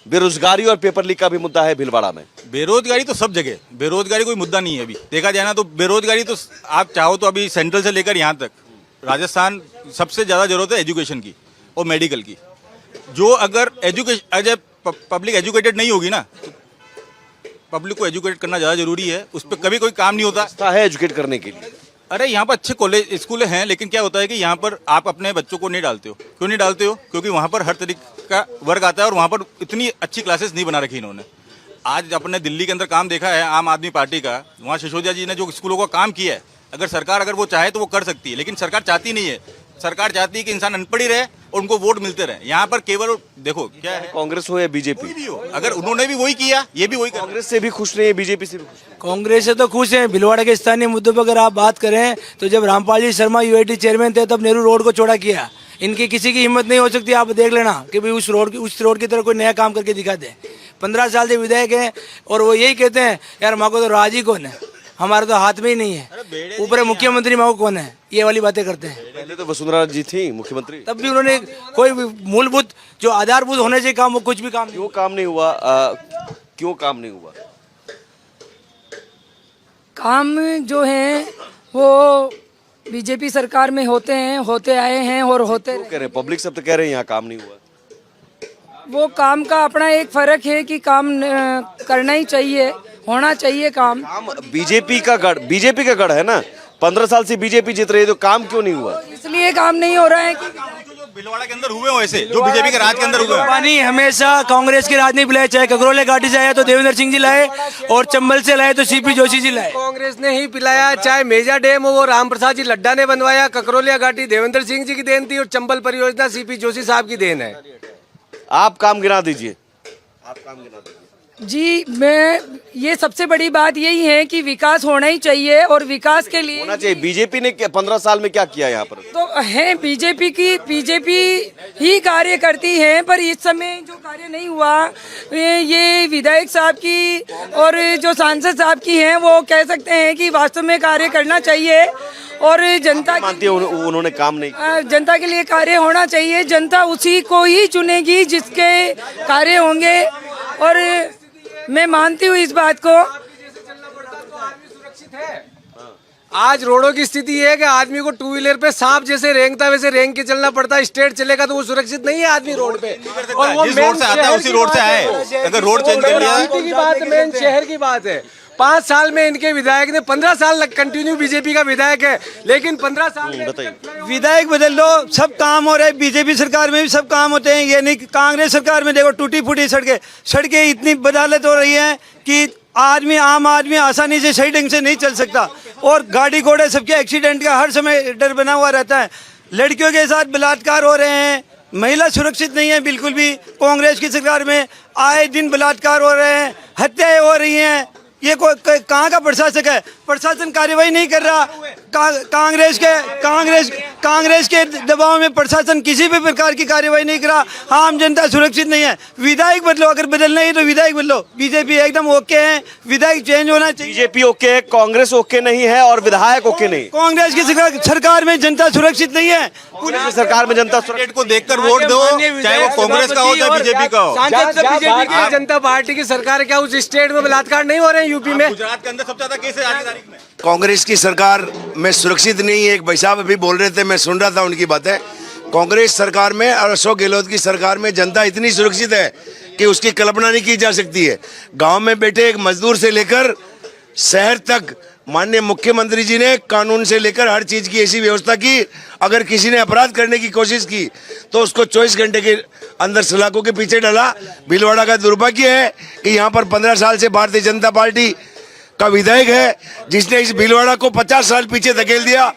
बेरोजगारी और paper leak का भी मुद्दा है भीलवाड़ा में। बेरोजगारी तो सब जगह, बेरोजगारी कोई मुद्दा नहीं है। अभी देखा जाए ना तो बेरोजगारी तो आप चाहो तो अभी सेंट्रल से लेकर यहाँ तक राजस्थान सबसे ज़्यादा जरूरत है एजुकेशन की और मेडिकल की। जो अगर एजुकेशन पब्लिक एजुकेटेड नहीं होगी ना, पब्लिक को एजुकेट करना ज़्यादा जरूरी है। उस पर कभी कोई काम नहीं होता है एजुकेट करने के लिए। अरे यहाँ पर अच्छे कॉलेज स्कूल हैं, लेकिन क्या होता है कि यहाँ पर आप अपने बच्चों को नहीं डालते हो। क्यों नहीं डालते हो? क्योंकि वहाँ पर हर तरीके का वर्ग आता है और वहाँ पर इतनी अच्छी क्लासेस नहीं बना रखी इन्होंने। आज अपने दिल्ली के अंदर काम देखा है आम आदमी पार्टी का, वहाँ सिसोदिया जी ने जो स्कूलों का काम किया है, अगर सरकार अगर वो चाहे तो वो कर सकती है, लेकिन सरकार चाहती नहीं है। सरकार चाहती है कि इंसान अनपढ़ ही रहे और उनको वोट मिलते रहे। यहाँ पर केवल देखो क्या है, कांग्रेस हो या बीजेपी, कोई भी हो, अगर उन्होंने भी वही किया, ये भी वही कर। कांग्रेस से भी खुश नहीं है, बीजेपी से भी खुश नहीं कांग्रेस से तो खुश हैं। भीलवाड़ा के स्थानीय मुद्दों पर अगर आप बात करें तो जब रामपाल जी शर्मा यूआईटी चेयरमैन थे तब नेहरू रोड को चौड़ा किया। इनकी किसी की हिम्मत नहीं हो सकती, आप देख लेना कि भाई उस रोड की तरह कोई नया काम करके दिखा दे। 15 साल से विधायक हैं और वो यही कहते हैं यार माँ को तो राज ही कौन है, हमारे तो हाथ में ही नहीं है, ऊपर मुख्यमंत्री माँ को कौन है, ये वाली बातें करते हैं। पहले तो वसुंधरा जी थी मुख्यमंत्री, तब भी उन्होंने कोई भी मूलभूत जो आधारभूत होने चाहिए काम, वो कुछ भी काम नहीं। क्यों काम नहीं हुआ? क्यों काम नहीं हुआ? काम जो हैं वो बीजेपी सरकार में होते हैं, होते आए हैं और होते क्यों कह रहे हैं? पब्लिक सब तो कह रहे हैं यहाँ काम नहीं हुआ। वो काम का अपना एक फर्क है कि काम करना ही चाहिए, होना चाहिए काम। बीजेपी का गढ़ है ना, 15 साल से बीजेपी जीत रही है, तो काम क्यों नहीं हुआ? इसलिए काम नहीं हो रहा है कि जो भीलवाड़ा के अंदर हुए हो ऐसे, जो बीजेपी के राज के अंदर हुए हो। पानी हमेशा कांग्रेस की राजनीति लाए, चाहे ककरोले घाटी से आया तो देवेंद्र सिंह जी लाए और चंबल से लाए तो सीपी जोशी जी लाए। कांग्रेस ने ही पिलाया, चाहे मेजा डैम हो वो राम प्रसाद जी लड्डा ने बनवाया, ककरोलिया घाटी देवेंद्र सिंह जी की देन थी और चंबल परियोजना सीपी जोशी साहब की देन है। आप काम गिना दीजिए। जी, मैं ये सबसे बड़ी बात यही है कि विकास होना ही चाहिए और विकास के लिए होना चाहिए। बीजेपी ने 15 साल में क्या किया यहाँ पर? तो है बीजेपी ही कार्य करती है, पर इस समय जो कार्य नहीं हुआ ये विधायक साहब की और जो सांसद साहब की हैं, वो कह सकते हैं कि वास्तव में कार्य करना चाहिए और जनता मानती है उन्होंने काम नहीं? जनता के लिए कार्य होना चाहिए। जनता उसी को ही चुनेगी जिसके कार्य होंगे और मैं मानती हूँ इस बात को। आज रोडों की स्थिति ये है कि आदमी को टू व्हीलर पे सांप जैसे रेंगता वैसे रेंग के चलना पड़ता है। स्ट्रेट चलेगा तो वो सुरक्षित नहीं है आदमी रोड पे। और वो जिस रोड से आता है उसी रोड से आए, अगर रोड चेंज कर दिया की बात, मेन शहर की बात है। 5 साल में इनके विधायक ने 15 साल कंटिन्यू बीजेपी का विधायक है, लेकिन 15 साल में विधायक बदल दो सब काम हो रहे हैं। बीजेपी सरकार में भी सब काम होते हैं, ये नहीं। कांग्रेस सरकार में देखो टूटी फूटी सड़कें इतनी बदहालत हो रही है कि आम आदमी आसानी से सही ढंग से नहीं चल सकता और गाड़ी घोड़े सबके एक्सीडेंट का हर समय डर बना हुआ रहता है। लड़कियों के साथ बलात्कार हो रहे हैं, महिला सुरक्षित नहीं है बिल्कुल भी। कांग्रेस की सरकार में आए दिन बलात्कार हो रहे हैं, हत्याएं हो रही हैं। ये कहाँ का प्रशासक है? प्रशासन कार्रवाई नहीं कर रहा। कांग्रेस के दबाव में प्रशासन किसी भी प्रकार की कार्रवाई नहीं कर रहा। आम जनता सुरक्षित नहीं है। विधायक बदलो, अगर बदलना ही तो विधायक बदलो। बीजेपी एकदम ओके है, विधायक चेंज होना चाहिए। बीजेपी ओके है, कांग्रेस ओके नहीं है और विधायक ओके नहीं। कांग्रेस की सरकार में जनता सुरक्षित नहीं है। पूरी सरकार में जनता स्टेट को देखकर वोट दो, चाहे वो कांग्रेस का हो चाहे बीजेपी का हो। बीजेपी की जनता पार्टी की सरकार, क्या उस स्टेट में बलात्कार नहीं हो रहे हैं? यूपी में, गुजरात के अंदर सबसे ज्यादा केस है आज की तारीख में। कांग्रेस की सरकार में सुरक्षित नहीं है। एक भाई साहब अभी बोल रहे थे, मैं सुन रहा था उनकी बातें। कांग्रेस सरकार में और अशोक गहलोत की सरकार में जनता इतनी सुरक्षित है कि उसकी कल्पना नहीं की जा सकती है। गांव में बैठे एक मजदूर से लेकर शहर तक माननीय मुख्यमंत्री जी ने कानून से लेकर हर चीज की ऐसी व्यवस्था की, अगर किसी ने अपराध करने की कोशिश की तो उसको 24 घंटे के अंदर सलाखों के पीछे डाला। भीलवाड़ा का दुर्भाग्य है कि यहाँ पर 15 साल से भारतीय जनता पार्टी का विधायक है जिसने इस भीलवाड़ा को 50 साल पीछे धकेल दिया।